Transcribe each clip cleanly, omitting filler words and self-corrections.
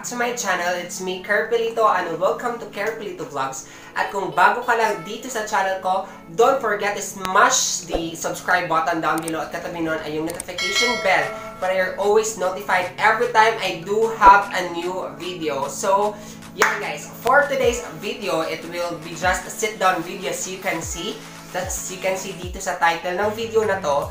to my channel. It's me, Carpelito, and welcome to Carpelito Vlogs. At kung bago ka lang dito sa channel ko, don't forget to smash the subscribe button down below at katabi nun ay yung notification bell para you're always notified every time I do have a new video. So, yeah guys, for today's video, it will be just a sit-down video as you can see. As you can see dito sa title ng video na to.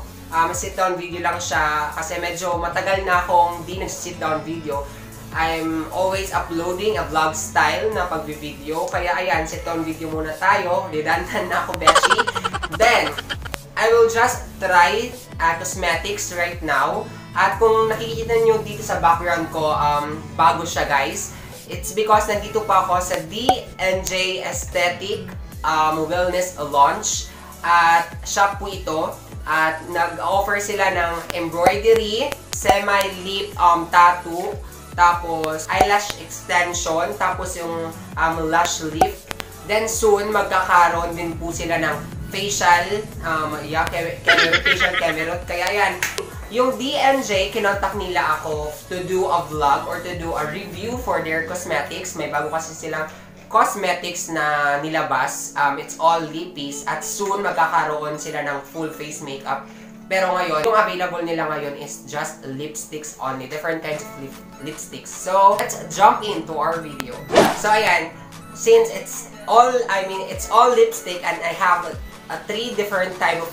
Sit-down video lang siya kasi medyo matagal na akong di nag-sit-down video. I'm always uploading a vlog style na pag-video. Kaya ayan, sit-down video muna tayo. Didantan na ako, Beshi. Then, I will just try cosmetics right now. At kung nakikita nyo dito sa background ko, bago siya guys. It's because nandito pa ako sa D&J Aesthetic Wellness Launch. At shop po ito. At nag-offer sila ng embroidery, semi-lip tattoo, tapos eyelash extension, tapos yung lash lift. Then soon, magkakaroon din po sila ng facial, facial camera. Kaya yan, yung D&J, kinontak nila ako to do a vlog or to do a review for their cosmetics. May bago kasi silang cosmetics na nilabas. It's all lippies at soon magkakaroon sila ng full face makeup. Pero ngayon, yung available nila ngayon is just lipsticks only. Different kinds of lipsticks. So, let's jump into our video. So, ayan. Since it's all lipstick and I have three different type of,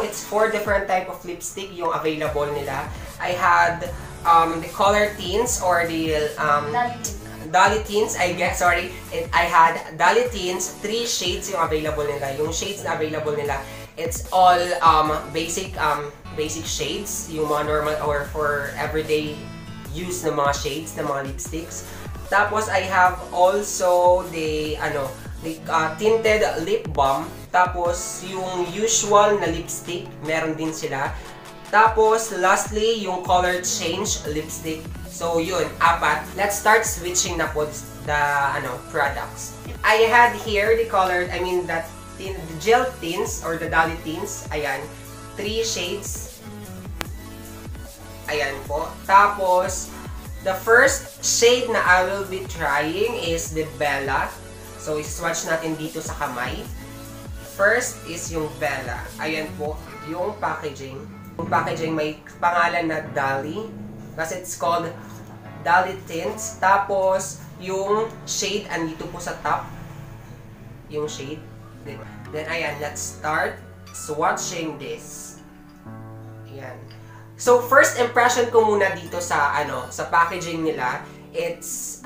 it's 4 different type of lipstick yung available nila. I had the color tints or the Dolly Tints, I had Dolly Tints, 3 shades yung available nila. Yung shades na available nila, it's all basic shades, yung mga normal or for everyday use na mga shades, na mga lipsticks. Tapos I have also the tinted lip balm, tapos yung usual na lipstick, meron din sila. Tapos lastly, yung color change lipstick. So yun, 4. Let's start switching na po the products. I had here the colored, the gel tints or the Dolly Tints. Ayan, 3 shades. Ayan po. Tapos, the first shade na I will be trying is the Bella. So, swatch natin dito sa kamay. First is yung Bella. Ayan po, yung packaging. Yung packaging may pangalan na Dolly. Kasi it's called Dolly Tints. Tapos, yung shade andito po sa top. Yung shade. Then, ayan, let's start swatching this. Ayan. So, first impression ko muna dito sa, sa packaging nila, it's,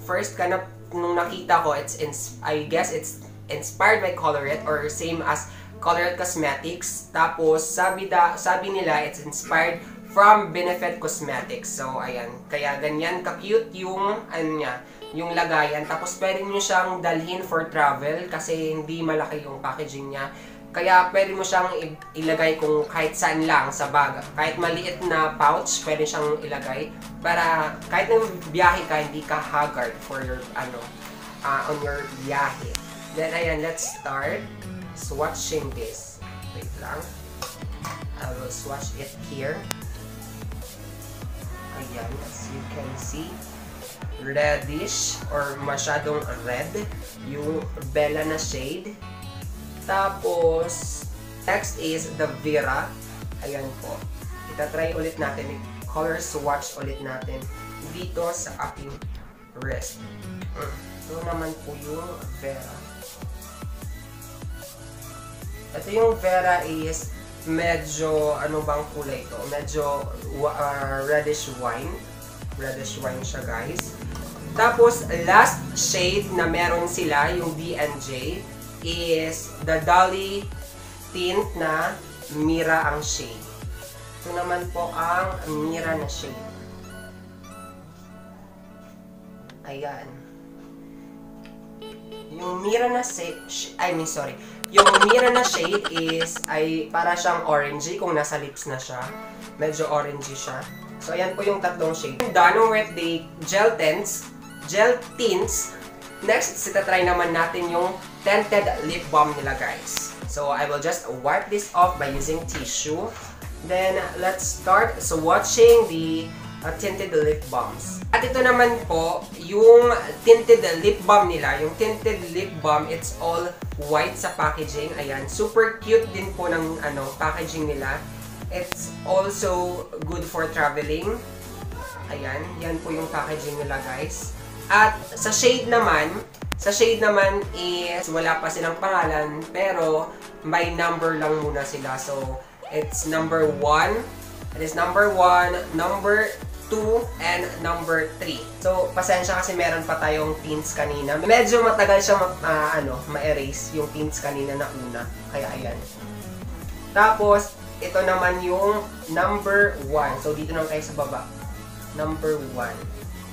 first nung nakita ko, I guess it's inspired by Colourette or same as Colourette Cosmetics. Tapos, sabi nila, it's inspired from Benefit Cosmetics. So, ayan. Kaya ganyan ka-cute yung, yung lagayan. Tapos, pwede nyo siyang dalhin for travel kasi hindi malaki yung packaging niya. Kaya, pwede mo siyang ilagay kung kahit saan lang sa bag. Kahit maliit na pouch, pwede siyang ilagay. Para kahit nang biyahe ka, hindi ka haggard for your, on your biyahe. Then, ayan, let's start swatching this. Wait lang. I will swatch it here. Ayan, as you can see, reddish or masyadong red yung Bella na shade. Tapos, next is the Vera. Ayan po. Itatry ulit natin, color swatch ulit natin dito sa aking wrist. Ito naman po yung Vera. Ito yung Vera is medyo, bang kulay ito? Medyo reddish wine. Reddish wine siya guys. Tapos, last shade na meron sila, yung D&J, is the Dolly Tint na Mira ang shade. Ito naman po ang Mira na shade. Ayan. Yung Mira na yung Mira na shade is para siyang orangey kung nasa lips na siya. Medyo orangey siya. So, ayan po yung tatlong shade. Done with the gel tints. Next, itatry naman natin yung tinted lip balm nila guys. So, I will just wipe this off by using tissue. Then, let's start swatching the tinted lip balms. At ito naman po, yung tinted lip balm nila. Yung tinted lip balm, it's all white sa packaging. Ayan, super cute din po ng packaging nila. It's also good for traveling. Ayan, yan po yung packaging nila, guys. At sa shade naman is wala pa silang pangalan, pero may number lang muna sila. So, it's number 1. It is number 1, number 2, and number 3. So, pasensya kasi meron pa tayong tints kanina. Medyo matagal siya ma-erase yung tints kanina na una. Kaya ayan. Tapos, ito naman yung number 1. So, dito naman tayo sa baba. Number 1.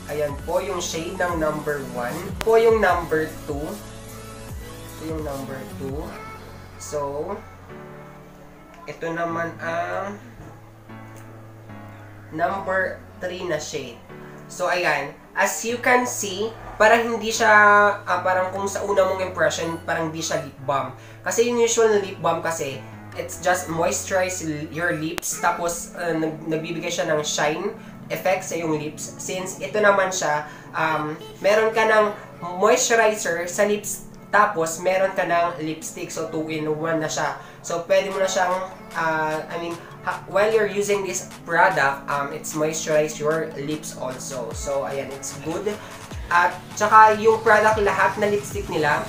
Ayan po yung shade ng number 1. Ito po yung number 2. Ito yung number 2. So, ito naman ang number 3 na shade. So, ayan. As you can see, parang hindi siya, parang kung sa una mong impression, parang hindi siya lip balm. Kasi yung usual na lip balm kasi, it's just moisturize your lips, tapos nagbibigay siya ng shine effect sa yung lips. Since ito naman siya, meron ka ng moisturizer sa lips, tapos meron ka ng lipstick. So, 2-in-1 na siya. So, pwede mo na siyang, while you're using this product, it's moisturize your lips also. So, ayan, it's good. At saka yung product, lahat na lipstick nila,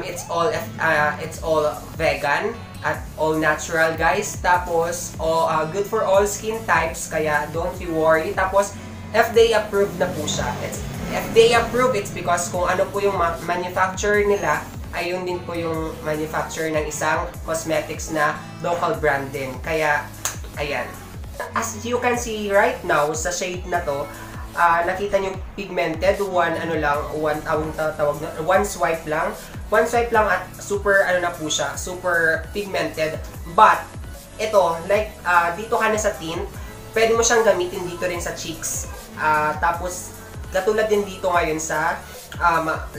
it's all vegan at all natural, guys. Tapos, good for all skin types, kaya don't you worry. Tapos, FDA approved na po siya. It's FDA approved, it's because kung ano po yung manufacturer nila, ay yun din po yung manufacturer ng isang cosmetics na local brand din. Kaya, ayan. As you can see right now, sa shade na to, nakita nyo pigmented, one swipe lang. One swipe lang at super, na po siya, super pigmented. But, ito, like, dito ka na sa tint, pwede mo siyang gamitin dito rin sa cheeks. Tapos, katulad din dito ngayon sa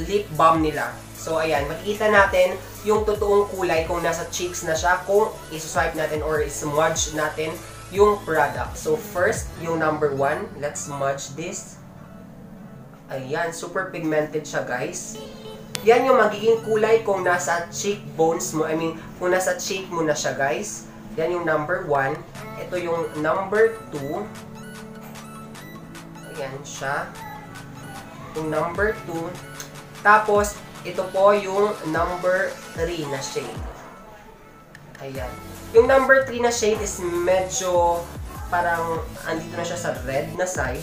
lip balm nila. So, ayan, makikita natin yung totoong kulay kung nasa cheeks na siya, kung isuswipe natin or ismudge natin yung product. So, first, yung number 1, let's smudge this. Ayan, super pigmented siya, guys. Yan yung magiging kulay kung nasa cheekbones mo, kung nasa cheek mo na siya, guys. Yan yung number 1. Ito yung number 2. Ayan siya. Yung number 2. Tapos, ito po yung number 3 na shade. Ayan. Yung number 3 na shade is medyo parang andito na siya sa red na side.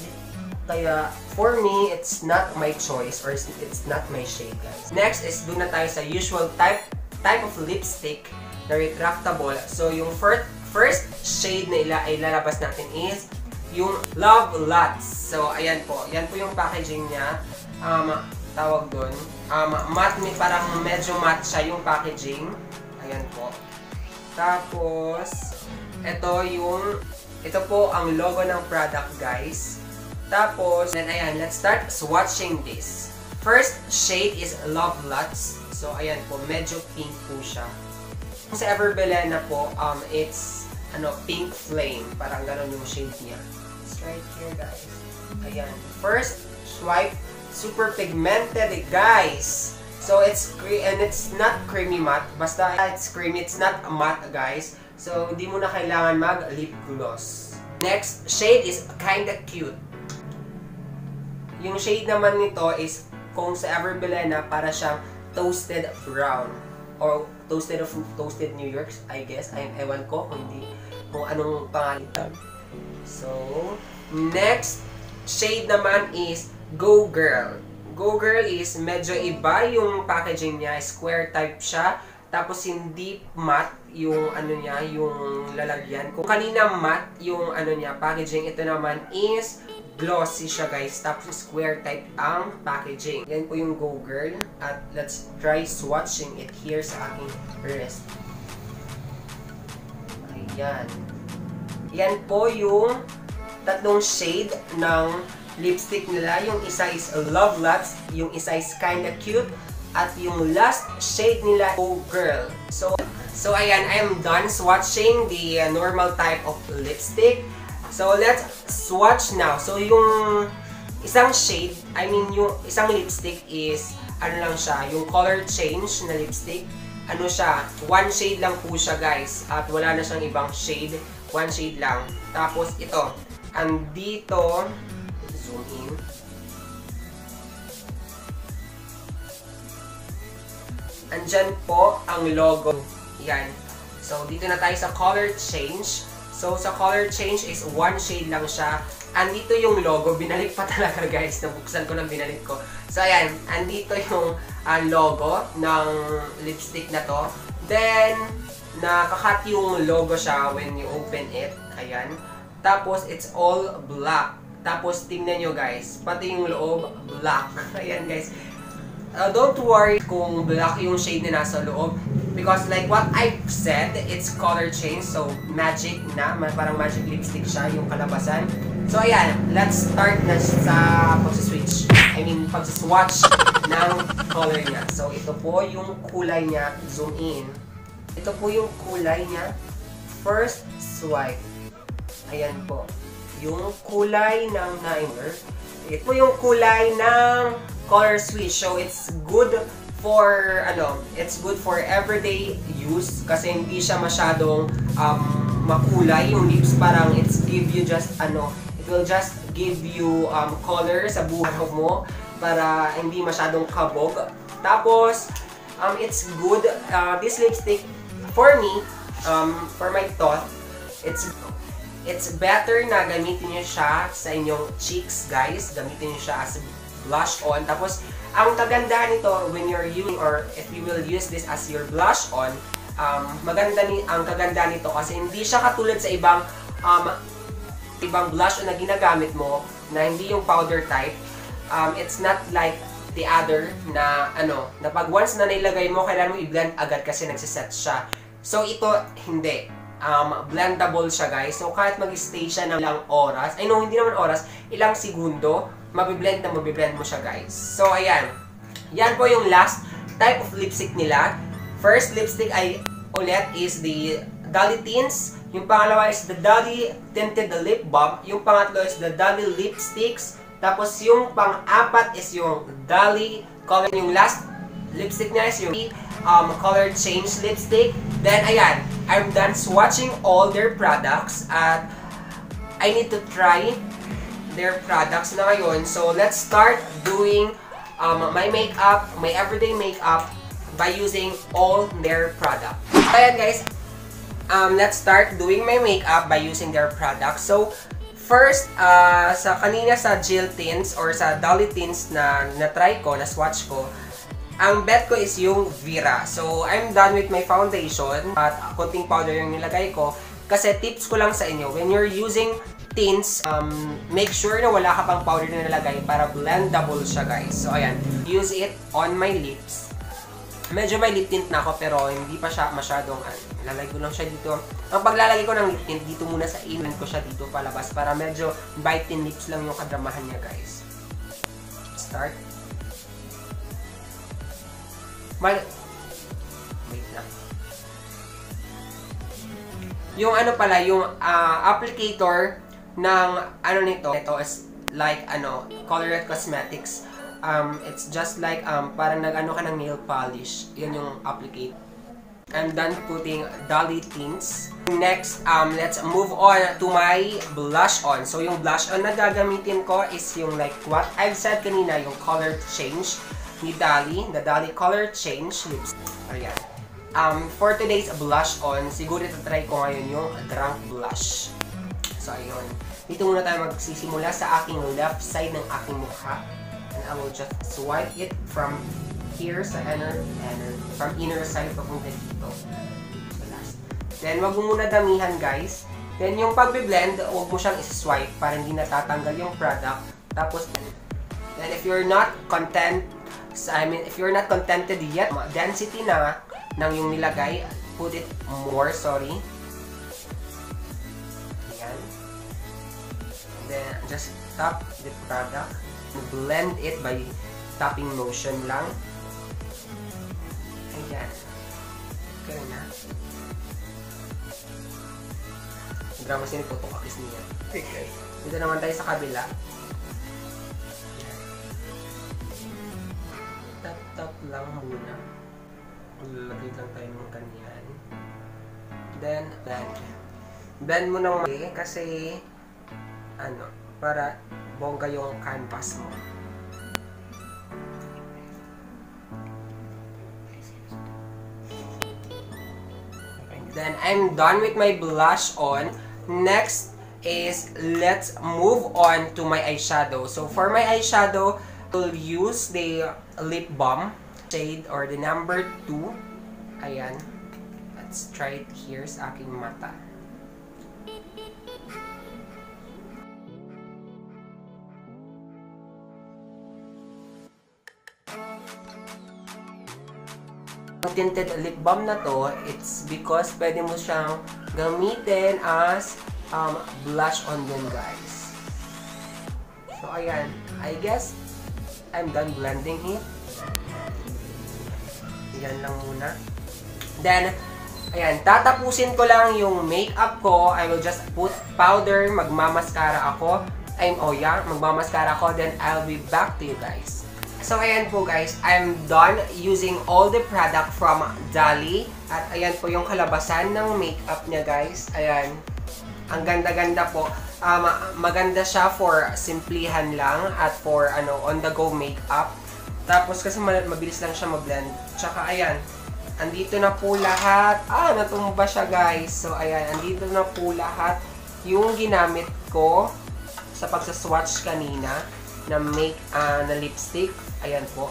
Kaya, for me, it's not my choice or it's not my shade, guys. Next is doon na tayo sa usual type of lipstick na retractable. So, yung first shade na ilalabas natin is yung Love Lots. So, ayan po. Yan po yung packaging niya. Tawag doon. Matte, parang medyo matte siya yung packaging. Ayan po. Tapos, ito po ang logo ng product, guys. Tapos, then ayan, let's start swatching this. First shade is Love Lots. So, ayan po, medyo pink po siya. Sa Everbelena po, it's pink flame. Parang gano'n yung shade niya. It's right here, guys. Ayan. First swipe, super pigmented, guys. So, it's not creamy matte. Basta it's creamy, it's not matte, guys. So, hindi mo na kailangan mag-lip gloss. Next shade is Kinda Cute. Yung shade naman nito is, kung sa Everbelena, para siyang toasted brown. Or toasted New York, I guess. Ewan ko kung anong pangalan. So, next shade naman is Go Girl. Go Girl is medyo iba yung packaging niya. Square type siya. Tapos hindi matte yung yung lalagyan. Kung kanina matte yung packaging, ito naman is glossy siya, guys. Tapos square type ang packaging. Yan po yung Go Girl. At let's try swatching it here sa aking wrist. Ayan. Yan po yung tatlong shade ng lipstick nila. Yung isa is Love Lots, yung isa is Kinda Cute, at yung last shade nila, Go Girl. So ayan, I am done swatching the normal type of lipstick. So, let's swatch now. So, yung isang shade, yung isang lipstick is, ano lang siya, yung color change na lipstick. Ano siya, one shade lang po siya guys. At wala na siyang ibang shade. One shade lang. Tapos, ito. Andito, zoom in. Andyan po ang logo. Yan. So, dito na tayo sa color change. So, sa color change is one shade lang siya. Andito yung logo. Binalik pa talaga guys. Nabuksan ko lang, binalik ko. So, ayan. Andito yung logo ng lipstick na to. Then, nakakat yung logo siya when you open it. Ayan. Tapos, it's all black. Tapos, tingnan nyo guys. Pati yung loob, black. Ayan guys. Don't worry kung black yung shade na nasa loob. Because like what I've said, it's color change. So, magic na. Parang magic lipstick siya, yung kalabasan. So, ayan. Let's start na sa pag-switch. Pag-swatch ng color niya. So, ito po yung kulay niya. Zoom in. Ito po yung kulay niya. First swipe. Ayan po. Yung kulay ng Nimer. Ito po yung kulay ng color switch. So, it's good for it's good for everyday use kasi hindi siya masyadong makulay yung lips. Parang it's give you just it will just give you color sa buhay mo para hindi masyadong kabog. Tapos it's good, this lipstick for me, for my thought, it's better na gamitin niyo siya sa inyong cheeks guys. Gamitin niyo siya as blush on. Tapos ang kagandahan nito when you're using, or if you will use this as your blush on, ang kagandahan nito kasi hindi siya katulad sa ibang blush on na ginagamit mo na hindi yung powder type. It's not like the other na na pag once na nilagay mo, kailangan mo i-blend agad kasi nagsiset siya. So ito hindi. Blendable siya guys. So kahit mag-stay siya ng ilang oras, hindi naman oras, ilang segundo, mabiblend mo siya guys. So ayan. Yan po yung last type of lipstick nila. First lipstick ay ulit is the Dolly Tints. Yung pangalawa is the Dolly Tinted Lip Balm. Yung pangatlo is the Dolly Lipsticks. Tapos yung pang-apat is yung Dolly Color. Yung last lipstick niya is yung color change lipstick. Then ayan, I'm done swatching all their products at I need to try their products na ngayon. So let's start doing my makeup, my everyday makeup by using all their products. Ayan guys, let's start doing my makeup by using their products. So first, sa kanina sa Jill Tints or sa Dolly Tints na na-try ko, na-swatch ko, ang bet ko is yung Vera. So, I'm done with my foundation at konting powder yung nilagay ko. Kasi tips ko lang sa inyo, when you're using tints, make sure na wala ka pang powder na nilagay para blendable siya guys. So, ayan. Use it on my lips. Medyo may lip tint na ako pero hindi pa siya masyadong, lalagay ko lang siya dito. Ang paglalagay ko ng lip tint, dito muna sa inland ko siya dito palabas para medyo biting lips lang yung kadramahan niya guys. Start. Wait lang. Yung pala, yung applicator ng nito, ito is like Colorette Cosmetics. It's just like parang ka ng nail polish. Yan yung applicator. I'm done putting Dolly Tints. Next, let's move on to my blush on. So yung blush on na gagamitin ko is yung like what I've said kanina, yung color change ni Dolly, the Dolly Color Change Lipstick. Ayan. For today's blush on, siguro try ko ngayon yung Drunk Blush. So, ayun. Dito muna tayo magsisimula sa aking left side ng aking mukha. And I will just swipe it from here sa from inner side papunta dito. So, last. Then, wag mo muna damihan, guys. Then, yung pagbe-blend, wag mo siyang isi-swipe para hindi natatanggal yung product. Tapos, then if you're not if you're not contented yet, density na ng yung nilagay, put it more, sorry. Ayan. Then, just tap the product. Blend it by tapping motion lang. Ayan. Okay na. Drama sini putok akis niya. Okay. Dito naman tayo sa kabila. Tap lang muna. Lalagay lang tayo ng kanyan. Then, blend mo ng mali kasi para bongga yung canvas mo. Then, I'm done with my blush on. Next is, let's move on to my eyeshadow. So, for my eyeshadow, I'll use the lip balm shade or the number 2. Ayan. Let's try it here sa aking mata. Ang tinted lip balm na to, it's because pwede mo siyang gamitin as blush on din, guys. So, ayan. I guess I'm done blending it. Yan lang muna. Then, ayan, tatapusin ko lang yung makeup ko. I will just put powder, magmamaskara ako. Magmamaskara ako, then I'll be back to you guys. So, ayan po guys, I'm done using all the product from Dali. At ayan po yung kalabasan ng makeup niya, guys. Ayan, ang ganda-ganda po. Maganda siya for simplihan lang at for on-the-go makeup. Tapos kasi mabilis lang siya ma-blend. Tsaka ayan, andito na po lahat. Natumba siya, guys. So, ayan, andito na po lahat yung ginamit ko sa pagsaswatch kanina na na lipstick. Ayan po.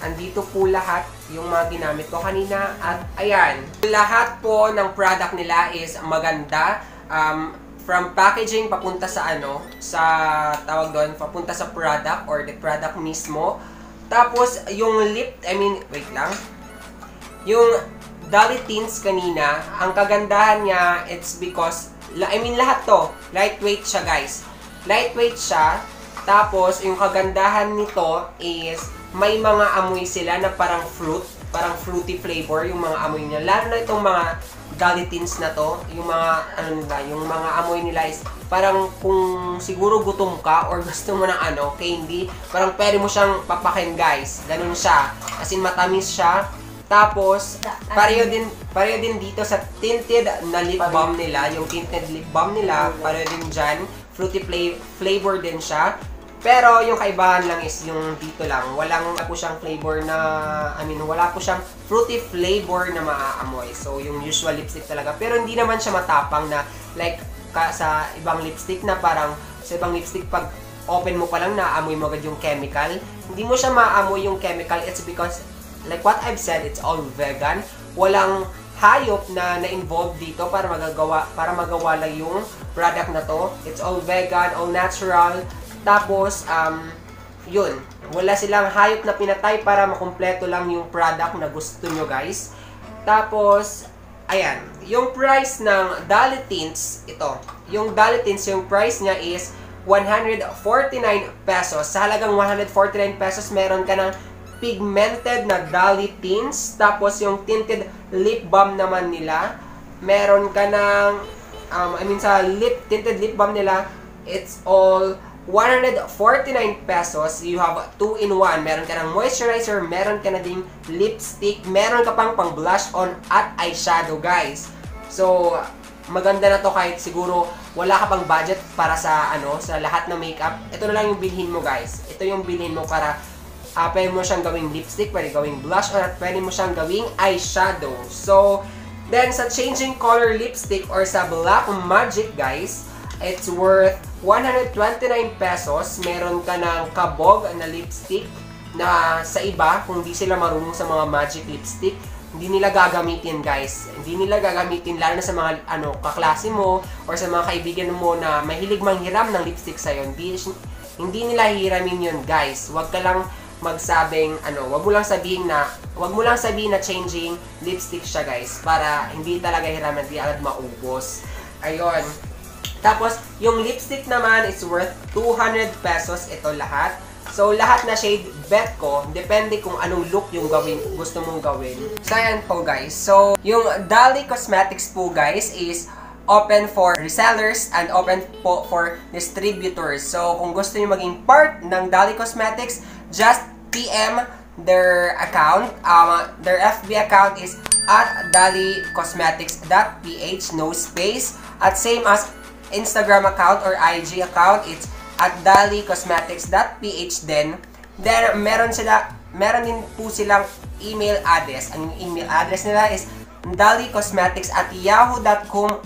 Andito po lahat yung mga ginamit ko kanina. At ayan, lahat po ng product nila is maganda. From packaging papunta sa tawag doon, papunta sa product or the product mismo. Tapos, yung wait lang. Yung Dali Tints kanina, ang kagandahan niya, it's because, lahat to, lightweight siya, guys. Lightweight siya. Tapos, yung kagandahan nito is, may mga amoy sila na parang fruity flavor, yung mga amoy niya. Lalo na itong mga Dali Tints na to, yung mga, yung mga amoy nila is, parang kung siguro gutom ka or gusto mo ng candy, parang pwede mo siyang papakin, guys. Ganun siya. As in, matamis siya. Tapos, pareho din dito sa tinted na lip balm nila. Yung tinted lip balm nila, pareho din dyan. Fruity flavor din siya. Pero, yung kaibahan lang is yung dito lang. Wala po siyang flavor na, wala po siyang fruity flavor na maaamoy. So, yung usual lipstick talaga. Pero, hindi naman siya matapang na, like, sa ibang lipstick na parang, sa ibang lipstick, pag open mo pa lang, naamoy mo agad yung chemical. Hindi mo siya maamoy yung chemical. It's because, like what I've said, it's all vegan. Walang hayop na na-involved dito para magawa lang yung product na to. It's all vegan, all natural. Tapos, yun. Wala silang hayop na pinatay para makumpleto lang yung product na gusto nyo, guys. Tapos, ayan. Yung price ng Dali Tints, ito. Yung Dali Tints, yung price niya is 149 pesos. Sa halagang 149 pesos, meron ka ng pigmented na Dali Tints. Tapos, yung tinted lip balm naman nila, meron ka ng, sa tinted lip balm nila, it's all 149 pesos. You have 2-in-1. Meron ka ng moisturizer, meron ka na ding lipstick, meron ka pang blush on at eyeshadow, guys. So, maganda na to kahit siguro wala ka pang budget para sa sa lahat ng makeup. Ito na lang yung bilhin mo, guys. Ito yung bilhin mo para pwede mo siyang gawing lipstick, pwede gawing blush on at pwede mo siyang gawing eyeshadow. So, then sa changing color lipstick or sa Black Magic, guys, it's worth 129 pesos. Meron ka ng kabog na lipstick na sa iba, kung di sila marunong sa mga magic lipstick, hindi nila gagamitin, guys. Hindi nila gagamitin, lalo na sa mga kaklase mo or sa mga kaibigan mo na mahilig manghiram ng lipstick sa'yo. Hindi nila hiramin yun, guys. Huwag ka lang magsabing, wag mo lang sabihin na changing lipstick siya, guys. Para hindi talaga hiramin, hindi agad maubos. Ayun. Tapos, yung lipstick naman is worth 200 pesos ito lahat. So, lahat na shade bet ko, depende kung anong look yung gusto mong gawin. So, ayan po guys. So, yung Dali Cosmetics po guys is open for resellers and open po for distributors. So, kung gusto niyo maging part ng Dali Cosmetics, just PM their account. Their FB account is at dalicosmetics.ph, no space. At same as Instagram account or IG account, it's at dalicosmetics.ph din. Then, meron din po silang email address. Ang email address nila is dalicosmetics@yahoo.com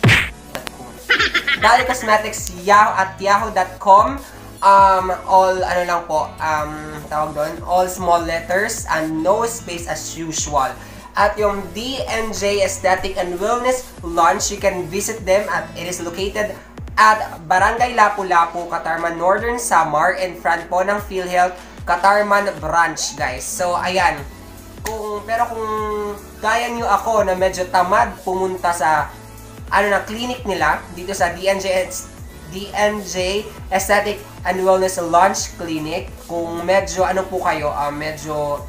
dalicosmetics@yahoo.com. All, ano lang po, tawag doon, all small letters and no space as usual. At yung DNJ Aesthetic and Wellness Launch, you can visit them at it is located at Barangay Lapu-Lapu, Katarman, Northern Samar, in front po ng PhilHealth Katarman branch, guys. So, ayan. Pero kung kaya nyo ako na medyo tamad pumunta sa clinic nila dito sa DNJ Aesthetic and Wellness Launch Clinic, kung medyo po kayo, medyo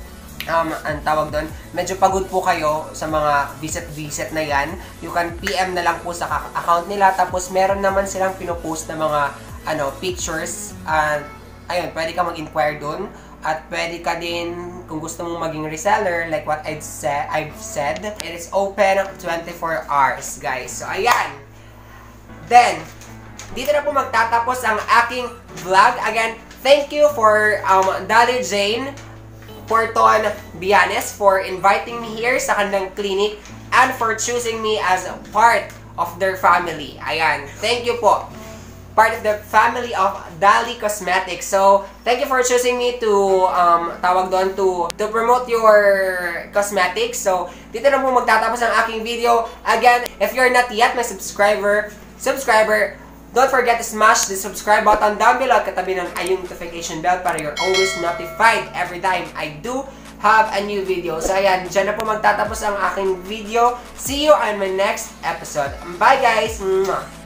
ang tawag doon, medyo pagod po kayo sa mga visit na yan, you can PM na lang po sa account nila. Tapos meron naman silang pinopost na mga pictures, ayun, pwede ka mag-inquire doon. At pwede ka din, kung gusto mong maging reseller, like what I've said, it is open 24 hours, guys. So, ayan. Then, dito na po magtatapos ang aking vlog. Again, thank you for Dali Jane Porton Bianes for inviting me here sa kanilang clinic and for choosing me as a part of their family. Ayan, thank you po. Part of the family of Dali Cosmetics. So, thank you for choosing me to to promote your cosmetics. So, dito na po magtatapos ang aking video. Again, if you're not yet my subscriber, don't forget to smash the subscribe button down below at katabi ng ayong notification bell para you're always notified every time I do have a new video. So ayan, dyan na po magtatapos ang aking video. See you on my next episode. Bye guys! Mwah!